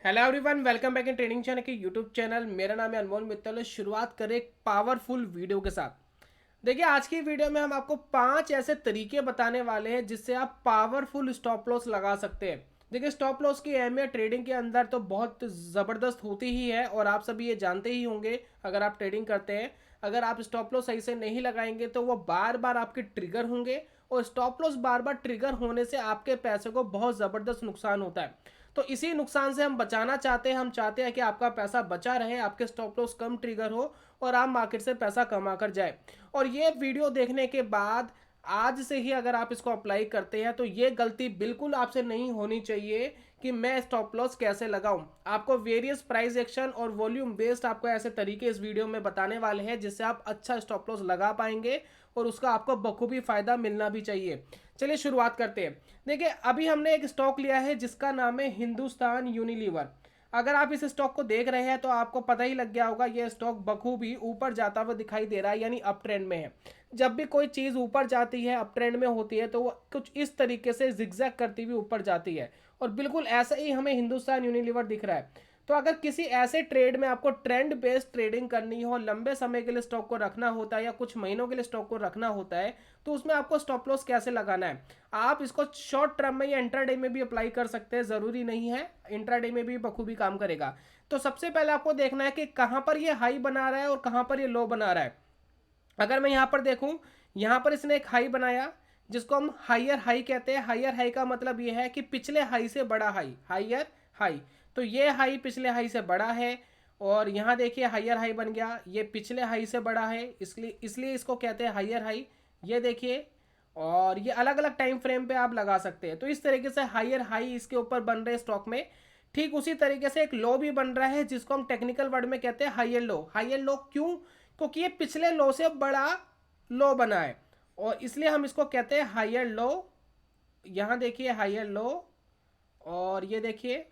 Hello everyone, welcome back in trading channel के YouTube channel. मेरा नाम है अनमोल मित्तल। शुरुआत करें एक पावरफुल वीडियो के साथ। देखिए, आज की वीडियो में हम आपको 5 ऐसे तरीके बताने वाले हैं जिससे आप पावरफुल स्टॉप लॉस लगा सकते हैं। देखिए, स्टॉप लॉस की अहमियत ट्रेडिंग के अंदर तो बहुत ज़बरदस्त होती ही है और आप सभी ये जानते ही होंगे अगर आप ट्रेडिंग करते हैं। अगर आप स्टॉप लॉस सही से नहीं लगाएंगे तो वो बार बार आपके ट्रिगर होंगे और स्टॉप लॉस बार बार ट्रिगर होने से आपके पैसे को बहुत ज़बरदस्त नुकसान होता है। तो इसी नुकसान से हम बचाना चाहते हैं। हम चाहते हैं कि आपका पैसा बचा रहे, आपके स्टॉप लॉस कम ट्रिगर हो और आप मार्केट से पैसा कमा कर जाए। और ये वीडियो देखने के बाद आज से ही अगर आप इसको अप्लाई करते हैं तो ये गलती बिल्कुल आपसे नहीं होनी चाहिए कि मैं स्टॉप लॉस कैसे लगाऊं। आपको वेरियस प्राइस एक्शन और वॉल्यूम बेस्ड आपको ऐसे तरीके इस वीडियो में बताने वाले हैं जिससे आप अच्छा स्टॉप लॉस लगा पाएंगे और उसका आपको बखूबी फायदा मिलना भी चाहिए। चलिए शुरुआत करते हैं। देखिए, अभी हमने एक स्टॉक लिया है जिसका नाम है हिंदुस्तान यूनिलीवर। अगर आप इस स्टॉक को देख रहे हैं तो आपको पता ही लग गया होगा ये स्टॉक बखूबी ऊपर जाता हुआ दिखाई दे रहा है, यानी अप ट्रेंड में है। जब भी कोई चीज़ ऊपर जाती है, अप ट्रेंड में होती है, तो वो कुछ इस तरीके से जिगजैग करती हुई ऊपर जाती है और बिल्कुल ऐसा ही हमें हिंदुस्तान यूनिलीवर दिख रहा है। तो अगर किसी ऐसे ट्रेड में आपको ट्रेंड बेस्ड ट्रेडिंग करनी हो, लंबे समय के लिए स्टॉक को रखना होता है या कुछ महीनों के लिए स्टॉक को रखना होता है, तो उसमें आपको स्टॉप लॉस कैसे लगाना है। आप इसको शॉर्ट टर्म में या इंट्राडे में भी अप्लाई कर सकते हैं, ज़रूरी नहीं है, इंट्राडे में भी बखूबी काम करेगा। तो सबसे पहले आपको देखना है कि कहाँ पर ये हाई बना रहा है और कहाँ पर ये लो बना रहा है। अगर मैं यहाँ पर देखूँ, यहाँ पर इसने एक हाई बनाया जिसको हम हाइयर हाई कहते हैं। हाइयर हाई का मतलब ये है कि पिछले हाई से बड़ा हाई, हाइयर हाई। तो ये हाई पिछले हाई से बड़ा है और यहाँ देखिए हाइयर हाई बन गया, ये पिछले हाई से बड़ा है, इसलिए इसलिए इसको कहते हैं हाइयर हाई। ये देखिए, और ये अलग अलग टाइम फ्रेम पे आप लगा सकते हैं। तो इस तरीके से हाइयर हाई इसके ऊपर बन रहे स्टॉक में। ठीक उसी तरीके से एक लो भी बन रहा है जिसको हम टेक्निकल वर्ड में कहते हैं हाइयर लो। हाइयर लो क्यों? क्योंकि ये पिछले लो से बड़ा लो बना है और इसलिए हम इसको कहते हैं हाइयर लो। यहाँ देखिए हाइयर लो, और ये देखिए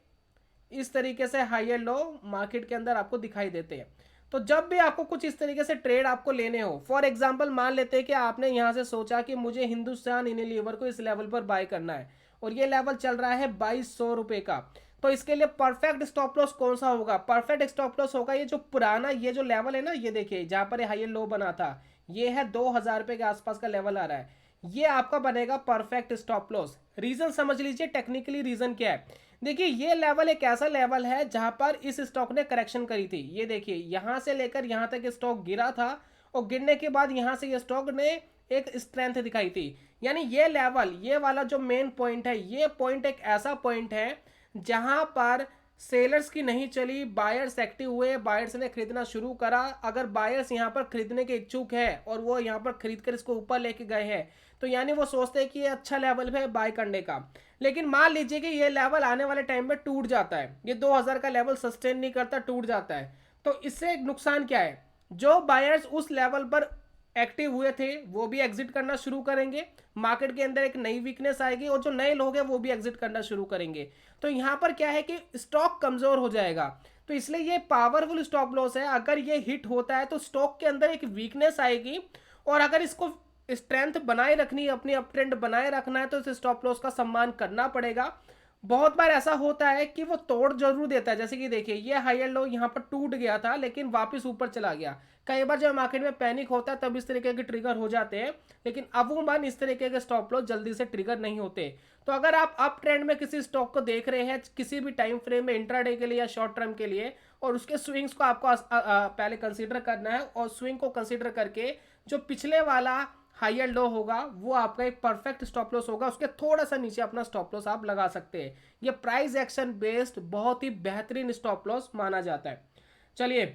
इस तरीके से हाइयर लो मार्केट के अंदर आपको दिखाई देते हैं। तो जब भी आपको कुछ इस तरीके से ट्रेड आपको लेने हो, फॉर एग्जांपल मान लेते हैं कि आपने यहाँ से सोचा कि मुझे हिंदुस्तान यूनिलीवर को इस लेवल पर बाय करना है और ये लेवल चल रहा है 2200 रुपये का। तो इसके लिए परफेक्ट स्टॉप लॉस कौन सा होगा? परफेक्ट स्टॉप लॉस होगा ये जो पुराना, ये जो लेवल है ना, ये देखिए जहाँ पर हाइयर लो बना था, ये है 2000 रुपये के आसपास का लेवल आ रहा है। ये आपका बनेगा परफेक्ट स्टॉप लॉस। रीजन समझ लीजिए, टेक्निकली रीजन क्या है। देखिए, ये लेवल एक ऐसा लेवल है जहां पर इस स्टॉक ने करेक्शन करी थी। ये देखिए, यहां से लेकर यहां तक स्टॉक गिरा था और गिरने के बाद यहां से ये स्टॉक ने एक स्ट्रेंथ दिखाई थी। यानी ये लेवल, ये वाला जो मेन पॉइंट है, ये पॉइंट एक ऐसा पॉइंट है जहां पर सेलर्स की नहीं चली, बायर्स एक्टिव हुए, बायर्स ने खरीदना शुरू करा। अगर बायर्स यहाँ पर खरीदने के इच्छुक है और वो यहाँ पर खरीद कर इसको ऊपर लेके गए हैं, तो यानी वो सोचते हैं कि ये अच्छा लेवल है बाय करने का। लेकिन मान लीजिए कि ये लेवल आने वाले टाइम में टूट जाता है, ये 2000 का लेवल सस्टेन नहीं करता, टूट जाता है, तो इससे नुकसान क्या है? जो बायर्स उस लेवल पर एक्टिव हुए थे वो भी एग्जिट करना शुरू करेंगे, मार्केट के अंदर एक नई वीकनेस आएगी और जो नए लोग हैं वो भी एग्जिट करना शुरू करेंगे। तो यहाँ पर क्या है कि स्टॉक कमजोर हो जाएगा। तो इसलिए ये पावरफुल स्टॉप लॉस है। अगर ये हिट होता है तो स्टॉक के अंदर एक वीकनेस आएगी और अगर इसको स्ट्रेंथ बनाए रखनी है, अपनी अप ट्रेंड बनाए रखना है, तो इस स्टॉप लॉस का सम्मान करना पड़ेगा। बहुत बार ऐसा होता है कि वो तोड़ जरूर देता है, जैसे कि देखिए ये हायर लो यहाँ पर टूट गया था लेकिन वापस ऊपर चला गया। कई बार जब मार्केट में पैनिक होता है तब इस तरीके के ट्रिगर हो जाते हैं, लेकिन अमूमन इस तरीके के स्टॉप लॉस जल्दी से ट्रिगर नहीं होते। तो अगर आप अप ट्रेंड में किसी स्टॉक को देख रहे हैं किसी भी टाइम फ्रेम में, इंट्राडे के लिए या शॉर्ट टर्म के लिए, और उसके स्विंग्स को आपको पहले कंसीडर करना है और स्विंग को कंसीडर करके जो पिछले वाला हाइयर लो होगा वो आपका एक परफेक्ट स्टॉप लॉस होगा, उसके थोड़ा सा नीचे अपना स्टॉप लॉस आप लगा सकते हैं। ये प्राइस एक्शन बेस्ड बहुत ही बेहतरीन स्टॉप लॉस माना जाता है। चलिए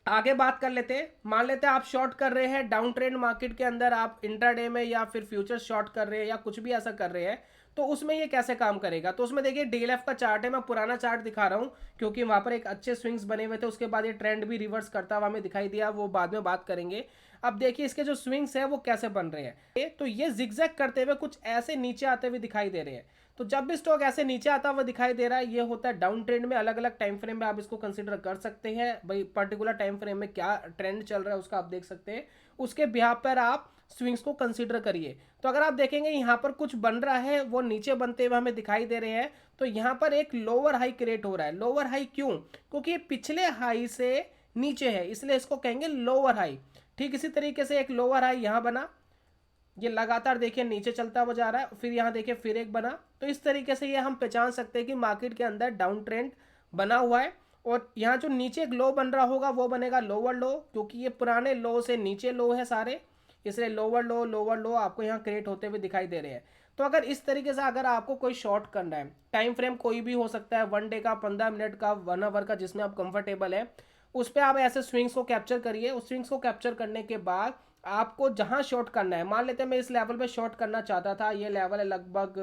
आगे बात कर लेते हैं। मान लेते हैं आप शॉर्ट कर रहे हैं डाउन ट्रेंड मार्केट के अंदर, आप इंट्राडे में या फिर फ्यूचर शॉर्ट कर रहे हैं या कुछ भी ऐसा कर रहे हैं, तो उसमें ये कैसे काम करेगा? तो उसमें देखिए डीएलएफ का चार्ट है, मैं पुराना चार्ट दिखा रहा हूं क्योंकि वहां पर एक अच्छे स्विंग्स बने हुए थे, उसके बाद ये ट्रेंड भी रिवर्स करता हुआ हमें दिखाई दिया, वो बाद में बात करेंगे। अब देखिए इसके जो स्विंग्स है वो कैसे बन रहे हैं। तो ये जिगजैग करते हुए कुछ ऐसे नीचे आते हुए दिखाई दे रहे हैं। तो जब भी स्टॉक ऐसे नीचे आता हुआ दिखाई दे रहा है, ये होता है डाउन ट्रेंड में। अलग अलग टाइम फ्रेम में आप इसको कंसीडर कर सकते हैं भाई, पर्टिकुलर टाइम फ्रेम में क्या ट्रेंड चल रहा है उसका आप देख सकते हैं, उसके बिहाफ पर आप स्विंग्स को कंसीडर करिए। तो अगर आप देखेंगे यहाँ पर कुछ बन रहा है, वो नीचे बनते हुए हमें दिखाई दे रहे हैं, तो यहाँ पर एक लोअर हाई क्रिएट हो रहा है। लोअर हाई क्यों? क्योंकि ये पिछले हाई से नीचे है, इसलिए इसको कहेंगे लोअर हाई। ठीक इसी तरीके से एक लोअर हाई यहाँ बना, ये लगातार देखिए नीचे चलता हुआ जा रहा है, फिर यहाँ देखिए फिर एक बना। तो इस तरीके से ये हम पहचान सकते हैं कि मार्केट के अंदर डाउन ट्रेंड बना हुआ है। और यहाँ जो नीचे एक लो बन रहा होगा वो बनेगा लोअर लो, क्योंकि ये पुराने लो से नीचे लो है सारे, इसलिए लोअर लो आपको यहाँ क्रिएट होते हुए दिखाई दे रहे हैं। तो अगर इस तरीके से अगर आपको कोई शॉर्ट करना है, टाइम फ्रेम कोई भी हो सकता है, 1 डे का, 15 मिनट का, 1 आवर का, जिसमें आप कंफर्टेबल है, उस पर आप ऐसे स्विंग्स को कैप्चर करिए। उस स्विंग्स को कैप्चर करने के बाद आपको जहां शॉर्ट करना है, मान लेते हैं मैं इस लेवल पे शॉर्ट करना चाहता था, ये लेवल है लगभग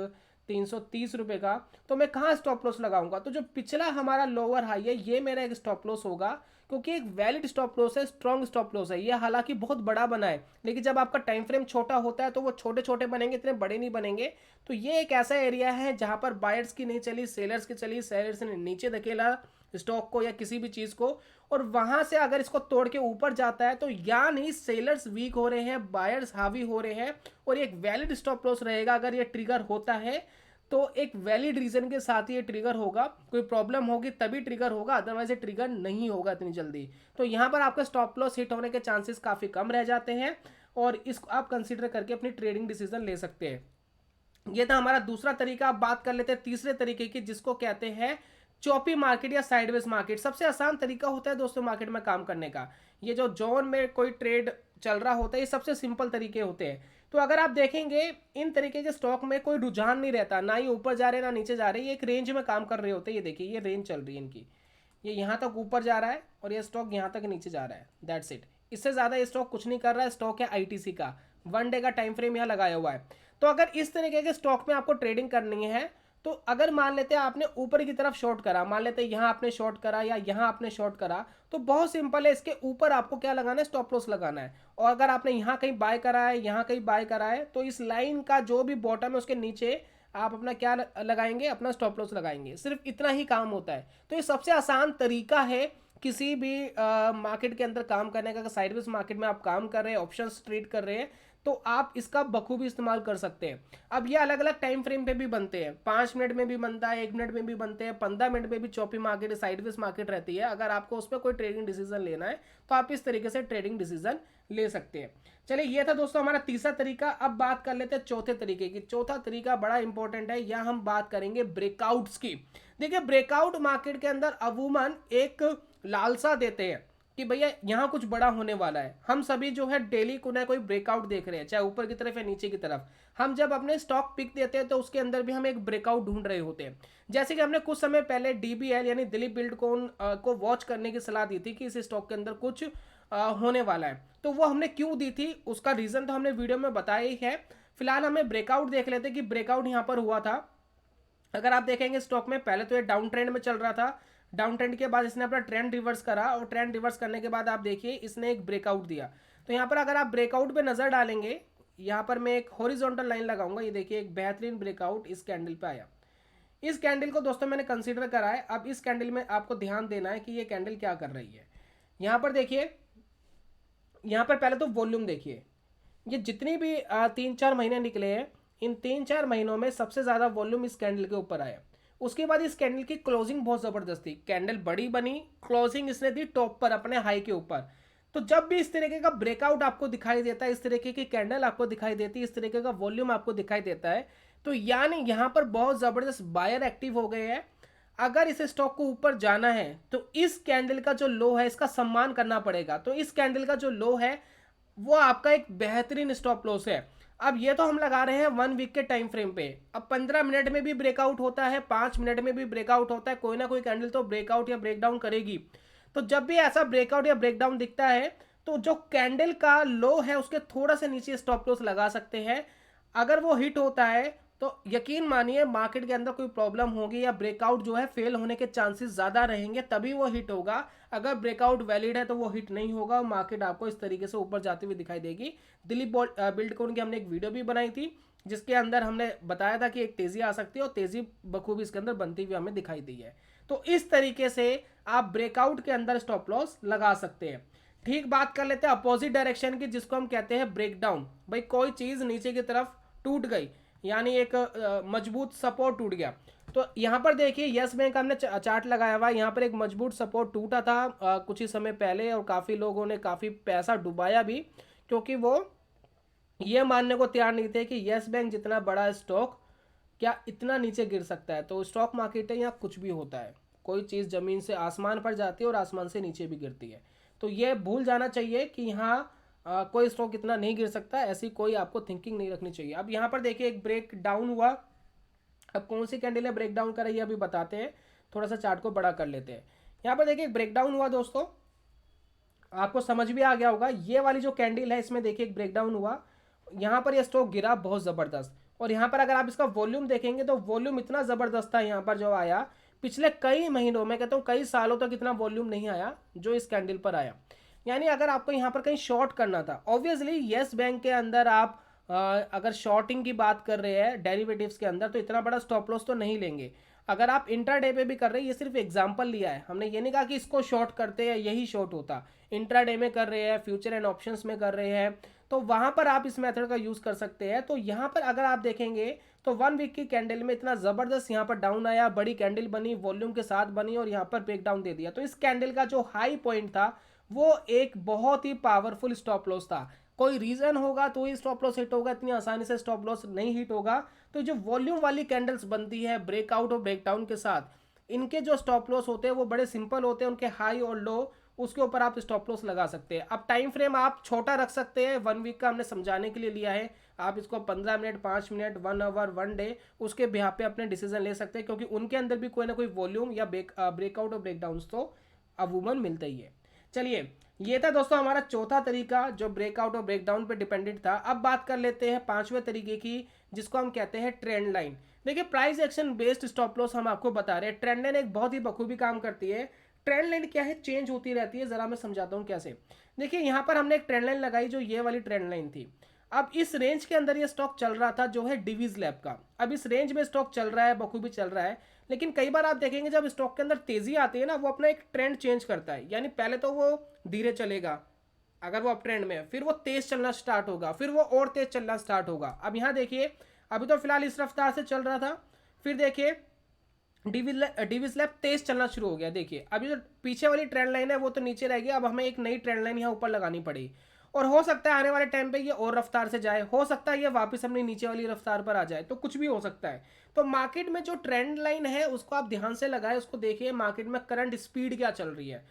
330 रुपये का, तो मैं कहाँ स्टॉप लॉस लगाऊंगा? तो जो पिछला हमारा लोअर हाई है, ये मेरा एक स्टॉप लॉस होगा, क्योंकि एक वैलिड स्टॉप लॉस है, स्ट्रॉन्ग स्टॉप लॉस है। ये हालांकि बहुत बड़ा बना है, लेकिन जब आपका टाइम फ्रेम छोटा होता है तो वो छोटे छोटे बनेंगे, इतने बड़े नहीं बनेंगे। तो ये एक ऐसा एरिया है जहां पर बायर्स की नहीं चली, सेलर्स की चली, सेलर्स ने नीचे धकेला स्टॉक को या किसी भी चीज को, और वहां से अगर इसको तोड़ के ऊपर जाता है तो यानी सेलर्स वीक हो रहे हैं, बायर्स हावी हो रहे हैं, और एक वैलिड स्टॉप लॉस रहेगा। अगर ये ट्रिगर होता है तो एक वैलिड रीजन के साथ ये ट्रिगर होगा, कोई प्रॉब्लम होगी तभी ट्रिगर होगा, अदरवाइज ये ट्रिगर नहीं होगा इतनी जल्दी। तो यहाँ पर आपका स्टॉप लॉस हिट होने के चांसेस काफ़ी कम रह जाते हैं, और इसको आप कंसीडर करके अपनी ट्रेडिंग डिसीजन ले सकते हैं। ये था हमारा दूसरा तरीका। आप बात कर लेते हैं तीसरे तरीके की, जिसको कहते हैं चॉपी मार्केट या साइडवेज मार्केट। सबसे आसान तरीका होता है दोस्तों मार्केट में काम करने का। ये जो जोन में कोई ट्रेड चल रहा होता है, ये सबसे सिंपल तरीके होते हैं। तो अगर आप देखेंगे इन तरीके के स्टॉक में कोई रुझान नहीं रहता, ना ही ऊपर जा रहे ना नीचे जा रहे, ये एक रेंज में काम कर रहे होते हैं। ये देखिए ये रेंज चल रही है इनकी, ये यहाँ तक ऊपर जा रहा है और ये स्टॉक यहाँ तक नीचे जा रहा है, दैट्स इट। इससे ज़्यादा ये स्टॉक कुछ नहीं कर रहा है। स्टॉक है आईटीसी का, 1 डे का टाइम फ्रेम यहाँ लगाया हुआ है। तो अगर इस तरीके के स्टॉक में आपको ट्रेडिंग करनी है, तो अगर मान लेते हैं आपने ऊपर की तरफ शॉर्ट करा, मान लेते हैं यहाँ आपने शॉर्ट करा या यहाँ आपने शॉर्ट करा, तो बहुत सिंपल है, इसके ऊपर आपको क्या लगाना है? स्टॉप लॉस लगाना है। और अगर आपने यहाँ कहीं बाय करा है, यहाँ कहीं बाय करा है, तो इस लाइन का जो भी बॉटम है उसके नीचे आप अपना क्या लगाएंगे? अपना स्टॉप लॉस लगाएंगे। सिर्फ इतना ही काम होता है। तो ये सबसे आसान तरीका है किसी भी मार्केट के अंदर काम करने का। अगर साइडवेज मार्केट में आप काम कर रहे हैं, ऑप्शंस ट्रेड कर रहे हैं, तो आप इसका बखूबी इस्तेमाल कर सकते हैं। अब ये अलग अलग टाइम फ्रेम पे भी बनते हैं, 5 मिनट में भी बनता है, 1 मिनट में भी बनते हैं, 15 मिनट में भी चॉपी मार्केट, साइडवेज मार्केट रहती है। अगर आपको उस पर कोई ट्रेडिंग डिसीजन लेना है तो आप इस तरीके से ट्रेडिंग डिसीजन ले सकते हैं। चलिए ये था दोस्तों हमारा तीसरा तरीका। अब बात कर लेते हैं चौथे तरीके की। चौथा तरीका बड़ा इंपॉर्टेंट है, यहाँ हम बात करेंगे ब्रेकआउट्स की। देखिए ब्रेकआउट मार्केट के अंदर अमूमन एक लालसा देते हैं कि भैया यहाँ कुछ बड़ा होने वाला है। हम सभी जो है डेली को ना कोई ब्रेकआउट देख रहे हैं, चाहे ऊपर की तरफ या नीचे की तरफ। हम जब अपने स्टॉक पिक देते हैं तो उसके अंदर भी हम एक ब्रेकआउट ढूंढ रहे होते हैं। जैसे कि हमने कुछ समय पहले डीबीएल यानी दिलीप बिल्डकॉन को वॉच करने की सलाह दी थी कि इस स्टॉक के अंदर कुछ होने वाला है। तो वो हमने क्यों दी थी, उसका रीजन तो हमने वीडियो में बताया ही है। फिलहाल हमें ब्रेकआउट देख लेते कि ब्रेकआउट यहाँ पर हुआ था। अगर आप देखेंगे स्टॉक में पहले तो ये डाउन ट्रेंड में चल रहा था, डाउन ट्रेंड के बाद इसने अपना ट्रेंड रिवर्स करा, और ट्रेंड रिवर्स करने के बाद आप देखिए इसने एक ब्रेकआउट दिया। तो यहाँ पर अगर आप ब्रेकआउट पे नजर डालेंगे, यहाँ पर मैं एक हॉरिजॉन्टल लाइन लगाऊंगा, ये देखिए एक बेहतरीन ब्रेकआउट इस कैंडल पे आया। इस कैंडल को दोस्तों मैंने कंसीडर करा है। अब इस कैंडल में आपको ध्यान देना है कि ये कैंडल क्या कर रही है। यहाँ पर देखिए, यहाँ पर पहले तो वॉल्यूम देखिए, ये जितनी भी 3-4 महीने निकले हैं, इन 3-4 महीनों में सबसे ज़्यादा वॉल्यूम इस कैंडल के ऊपर आया। उसके बाद इस कैंडल की क्लोजिंग बहुत ज़बरदस्त थी, कैंडल बड़ी बनी, क्लोजिंग इसने दी टॉप पर अपने हाई के ऊपर। तो जब भी इस तरीके का ब्रेकआउट आपको दिखाई देता है, इस तरीके की कैंडल आपको दिखाई देती है, इस तरीके का वॉल्यूम आपको दिखाई देता है, तो यानी यहाँ पर बहुत ज़बरदस्त बायर एक्टिव हो गए हैं। अगर इस स्टॉक को ऊपर जाना है तो इस कैंडल का जो लो है इसका सम्मान करना पड़ेगा। तो इस कैंडल का जो लो है वो आपका एक बेहतरीन स्टॉप लॉस है। अब ये तो हम लगा रहे हैं 1 वीक के टाइम फ्रेम पे। अब 15 मिनट में भी ब्रेकआउट होता है, 5 मिनट में भी ब्रेकआउट होता है, कोई ना कोई कैंडल तो ब्रेकआउट या ब्रेकडाउन करेगी। तो जब भी ऐसा ब्रेकआउट या ब्रेकडाउन दिखता है तो जो कैंडल का लो है उसके थोड़ा सा नीचे स्टॉप लॉस लगा सकते हैं। अगर वो हिट होता है तो यकीन मानिए मार्केट के अंदर कोई प्रॉब्लम होगी या ब्रेकआउट जो है फेल होने के चांसेस ज़्यादा रहेंगे, तभी वो हिट होगा। अगर ब्रेकआउट वैलिड है तो वो हिट नहीं होगा और मार्केट आपको इस तरीके से ऊपर जाती हुई दिखाई देगी। दिलीप बिल्डकॉन की हमने एक वीडियो भी बनाई थी, जिसके अंदर हमने बताया था कि एक तेज़ी आ सकती है और तेज़ी बखूबी इसके अंदर बनती हुई हमें दिखाई दी है। तो इस तरीके से आप ब्रेकआउट के अंदर स्टॉप लॉस लगा सकते हैं। ठीक, बात कर लेते हैं अपोजिट डायरेक्शन की, जिसको हम कहते हैं ब्रेकडाउन। भाई कोई चीज़ नीचे की तरफ टूट गई, यानी एक मजबूत सपोर्ट टूट गया। तो यहाँ पर देखिए यस बैंक हमने चार्ट लगाया हुआ है, यहाँ पर एक मजबूत सपोर्ट टूटा था कुछ ही समय पहले, और काफ़ी लोगों ने काफ़ी पैसा डुबाया भी, क्योंकि वो ये मानने को तैयार नहीं थे कि यस बैंक जितना बड़ा स्टॉक क्या इतना नीचे गिर सकता है। तो स्टॉक मार्केट है, यहाँ कुछ भी होता है, कोई चीज़ ज़मीन से आसमान पर जाती है और आसमान से नीचे भी गिरती है। तो ये भूल जाना चाहिए कि यहाँ कोई स्टॉक इतना नहीं गिर सकता, ऐसी कोई आपको थिंकिंग नहीं रखनी चाहिए। अब यहाँ पर देखिए एक ब्रेक डाउन हुआ। अब कौन सी कैंडल है ब्रेक डाउन कर रही है अभी बताते हैं, थोड़ा सा चार्ट को बड़ा कर लेते हैं। यहाँ पर देखिए एक ब्रेक डाउन हुआ दोस्तों, आपको समझ भी आ गया होगा। ये वाली जो कैंडल है इसमें देखिए एक ब्रेकडाउन हुआ, यहाँ पर ये स्टॉक गिरा बहुत ज़बरदस्त। और यहाँ पर अगर आप इसका वॉल्यूम देखेंगे तो वॉल्यूम इतना ज़बरदस्त था यहाँ पर जो आया, पिछले कई महीनों में, कहता हूँ कई सालों तक इतना वॉल्यूम नहीं आया जो इस कैंडल पर आया। यानी अगर आपको यहाँ पर कहीं शॉर्ट करना था, ऑब्वियसली येस बैंक के अंदर आप अगर शॉर्टिंग की बात कर रहे हैं डेरिवेटिव्स के अंदर, तो इतना बड़ा स्टॉप लॉस तो नहीं लेंगे। अगर आप इंट्राडे पे भी कर रहे हैं, ये सिर्फ एग्जांपल लिया है, हमने ये नहीं कहा कि इसको शॉर्ट करते हैं यही शॉर्ट होता। इंट्राडे में कर रहे हैं, फ्यूचर एंड ऑप्शंस में कर रहे हैं, तो वहां पर आप इस मेथड का यूज कर सकते हैं। तो यहाँ पर अगर आप देखेंगे तो 1 वीक की कैंडल में इतना जबरदस्त यहाँ पर डाउन आया, बड़ी कैंडल बनी, वॉल्यूम के साथ बनी और यहाँ पर ब्रेक डाउन दे दिया। तो इस कैंडल का जो हाई पॉइंट था वो एक बहुत ही पावरफुल स्टॉप लॉस था। कोई रीजन होगा तो ही स्टॉप लॉस हिट होगा, इतनी आसानी से स्टॉप लॉस नहीं हिट होगा। तो जो वॉल्यूम वाली कैंडल्स बनती है ब्रेकआउट और ब्रेकडाउन के साथ, इनके जो स्टॉप लॉस होते हैं वो बड़े सिंपल होते हैं, उनके हाई और लो उसके ऊपर आप स्टॉप लॉस लगा सकते हैं। अब टाइम फ्रेम आप छोटा रख सकते हैं, 1 वीक का हमने समझाने के लिए लिया है, आप इसको 15 मिनट, 5 मिनट, 1 आवर, 1 डे, उसके बिहाफ पे अपने डिसीजन ले सकते हैं, क्योंकि उनके अंदर भी कोई ना कोई वॉल्यूम या ब्रेकआउट और ब्रेकडाउन तो अमूमन मिलता ही है। चलिए, ये था दोस्तों हमारा चौथा तरीका जो ब्रेकआउट और ब्रेकडाउन पे डिपेंडेंट था। अब बात कर लेते हैं पांचवें तरीके की, जिसको हम कहते हैं ट्रेंड लाइन। देखिए price action based stop loss हम आपको बता रहे हैं, ट्रेंड लाइन एक बहुत ही बखूबी काम करती है। ट्रेंड लाइन क्या है, चेंज होती रहती है, जरा मैं समझाता हूँ कैसे। देखिए यहाँ पर हमने एक ट्रेंड लाइन लगाई जो ये वाली ट्रेंड लाइन थी। अब इस रेंज के अंदर ये स्टॉक चल रहा था जो है डिवीज लैब का। अब इस रेंज में स्टॉक चल रहा है, बखूबी चल रहा है, लेकिन कई बार आप देखेंगे जब स्टॉक के अंदर तेजी आती है ना, वो अपना एक ट्रेंड चेंज करता है। यानी पहले तो वो धीरे चलेगा, अगर वो अप ट्रेंड में है, फिर वो तेज चलना स्टार्ट होगा, फिर वो और तेज चलना स्टार्ट होगा। अब यहाँ देखिए अभी तो फिलहाल इस रफ्तार से चल रहा था, फिर देखिए डिविज लैब तेज चलना शुरू हो गया। देखिए अभी जो पीछे वाली ट्रेंड लाइन है वो तो नीचे रहेगी, अब हमें एक नई ट्रेंड लाइन यहाँ ऊपर लगानी पड़ेगी। और हो सकता है आने वाले टाइम पे ये और रफ्तार से जाए, हो सकता है ये वापस अपनी नीचे वाली रफ्तार पर आ जाए, तो कुछ भी हो सकता है। तो मार्केट में जो ट्रेंड लाइन है उसको आप ध्यान से लगाए, उसको देखिए मार्केट में करंट स्पीड क्या चल रही है।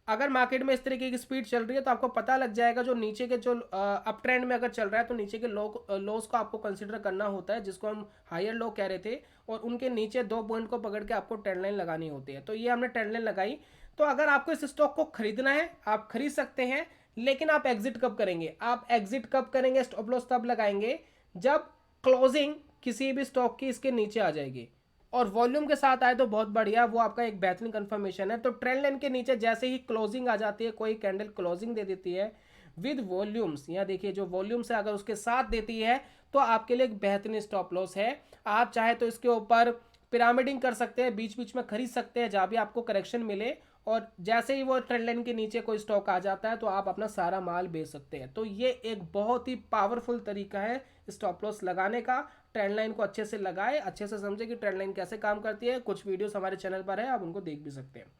अगर मार्केट में इस तरीके की स्पीड चल रही है तो आपको पता लग जाएगा जो नीचे के जो अप ट्रेंड में अगर चल रहा है तो नीचे के लोस को आपको कंसिडर करना होता है, जिसको हम हायर लो कह रहे थे, और उनके नीचे 2 पॉइंट को पकड़ के आपको ट्रेंड लाइन लगानी होती है। तो ये हमने ट्रेंड लाइन लगाई। तो अगर आपको इस स्टॉक को खरीदना है आप खरीद सकते हैं, लेकिन आप एग्जिट कब करेंगे, आप एग्जिट कब करेंगे, स्टॉप लॉस तब लगाएंगे जब क्लोजिंग किसी भी स्टॉक की इसके नीचे आ जाएगी और वॉल्यूम के साथ आए तो बहुत बढ़िया, वो आपका एक बेहतरीन कंफर्मेशन है। तो ट्रेंड लाइन के नीचे जैसे ही क्लोजिंग आ जाती है, कोई कैंडल क्लोजिंग दे देती है विद वॉल्यूम्स, यहाँ देखिए जो वॉल्यूम्स है अगर उसके साथ देती है तो आपके लिए एक बेहतरीन स्टॉप लॉस है। आप चाहे तो इसके ऊपर पिरामिडिंग कर सकते हैं, बीच बीच में खरीद सकते हैं जहाँ भी आपको करेक्शन मिले, और जैसे ही वो ट्रेंड लाइन के नीचे कोई स्टॉक आ जाता है तो आप अपना सारा माल बेच सकते हैं। तो ये एक बहुत ही पावरफुल तरीका है स्टॉप लॉस लगाने का। ट्रेंड लाइन को अच्छे से लगाए, अच्छे से समझे कि ट्रेंड लाइन कैसे काम करती है। कुछ वीडियोस हमारे चैनल पर है, आप उनको देख भी सकते हैं।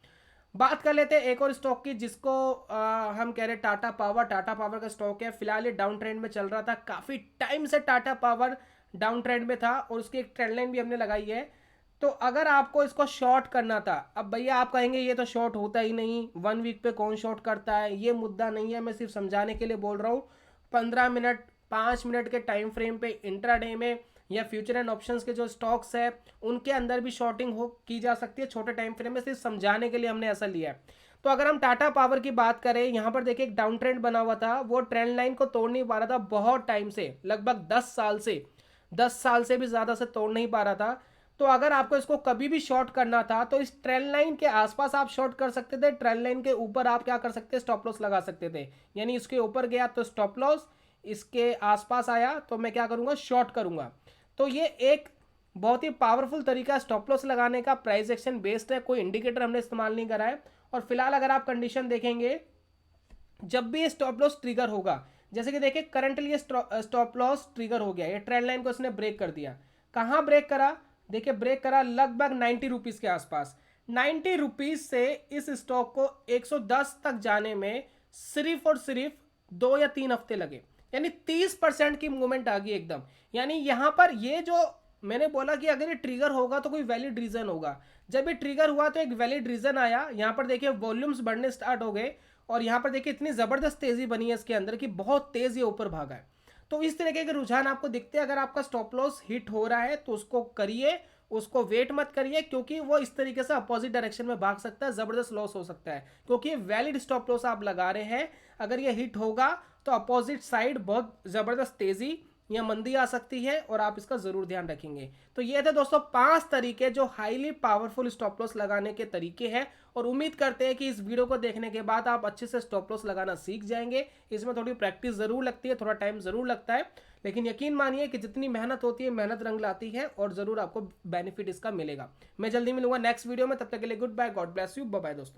बात कर लेते हैं एक और स्टॉक की, जिसको हम कह रहे हैं टाटा पावर। टाटा पावर का स्टॉक है, फिलहाल ये डाउन ट्रेंड में चल रहा था, काफी टाइम से टाटा पावर डाउन ट्रेंड में था और उसकी एक ट्रेंड लाइन भी हमने लगाई है। तो अगर आपको इसको शॉर्ट करना था, अब भैया आप कहेंगे ये तो शॉर्ट होता ही नहीं, 1 वीक पे कौन शॉर्ट करता है, ये मुद्दा नहीं है, मैं सिर्फ समझाने के लिए बोल रहा हूँ। 15 मिनट 5 मिनट के टाइम फ्रेम पे इंट्राडे में या फ्यूचर एंड ऑप्शंस के जो स्टॉक्स है उनके अंदर भी शॉर्टिंग हो की जा सकती है छोटे टाइम फ्रेम में, सिर्फ समझाने के लिए हमने ऐसा लिया है। तो अगर हम टाटा पावर की बात करें, यहाँ पर देखिए एक डाउन ट्रेंड बना हुआ था, वो ट्रेंड लाइन को तोड़ नहीं पा रहा था बहुत टाइम से, लगभग 10 साल से भी ज़्यादा से तोड़ नहीं पा रहा था। तो अगर आपको इसको कभी भी शॉर्ट करना था तो इस ट्रेंड लाइन के आसपास आप शॉर्ट कर सकते थे, ट्रेंड लाइन के ऊपर आप क्या कर सकते, स्टॉप लॉस लगा सकते थे। यानी इसके ऊपर गया तो स्टॉप लॉस, इसके आसपास आया तो मैं क्या करूँगा, शॉर्ट करूँगा। तो ये एक बहुत ही पावरफुल तरीका स्टॉप लॉस लगाने का, प्राइस एक्शन बेस्ड है, कोई इंडिकेटर हमने इस्तेमाल नहीं करा है। और फिलहाल अगर आप कंडीशन देखेंगे, जब भी ये स्टॉप लॉस ट्रिगर होगा, जैसे कि देखिए करंटली ये स्टॉप लॉस ट्रिगर हो गया, ये ट्रेंड लाइन को इसने ब्रेक कर दिया। कहाँ ब्रेक करा, देखिए ब्रेक करा लगभग 90 रुपीज़ के आसपास। 90 रुपीज़ से इस स्टॉक को 110 तक जाने में सिर्फ और सिर्फ 2 या 3 हफ्ते लगे, यानी 30% की मूवमेंट आ गई एकदम। यानी यहाँ पर ये जो मैंने बोला कि अगर ये ट्रिगर होगा तो कोई वैलिड रीजन होगा, जब ये ट्रिगर हुआ तो एक वैलिड रीजन आया। यहाँ पर देखिए वॉल्यूम्स बढ़ने स्टार्ट हो गए और यहाँ पर देखिए इतनी ज़बरदस्त तेज़ी बनी है इसके अंदर कि बहुत तेज़ ये ऊपर भागा है। तो इस तरीके के रुझान आपको दिखते हैं। अगर आपका स्टॉप लॉस हिट हो रहा है तो उसको करिए, उसको वेट मत करिए, क्योंकि वो इस तरीके से अपोजिट डायरेक्शन में भाग सकता है, ज़बरदस्त लॉस हो सकता है, क्योंकि वैलिड स्टॉप लॉस आप लगा रहे हैं। अगर ये हिट होगा तो अपोजिट साइड बहुत ज़बरदस्त तेज़ी या मंदी आ सकती है और आप इसका ज़रूर ध्यान रखेंगे। तो ये थे दोस्तों 5 तरीके जो हाईली पावरफुल स्टॉप लॉस लगाने के तरीके हैं, और उम्मीद करते हैं कि इस वीडियो को देखने के बाद आप अच्छे से स्टॉप लॉस लगाना सीख जाएंगे। इसमें थोड़ी प्रैक्टिस ज़रूर लगती है, थोड़ा टाइम ज़रूर लगता है, लेकिन यकीन मानिए कि जितनी मेहनत होती है, मेहनत रंग लाती है और ज़रूर आपको बेनिफिट इसका मिलेगा। मैं जल्दी मिलूंगा नेक्स्ट वीडियो में, तब तक के लिए goodbye, God bless you, bye bye दोस्तों।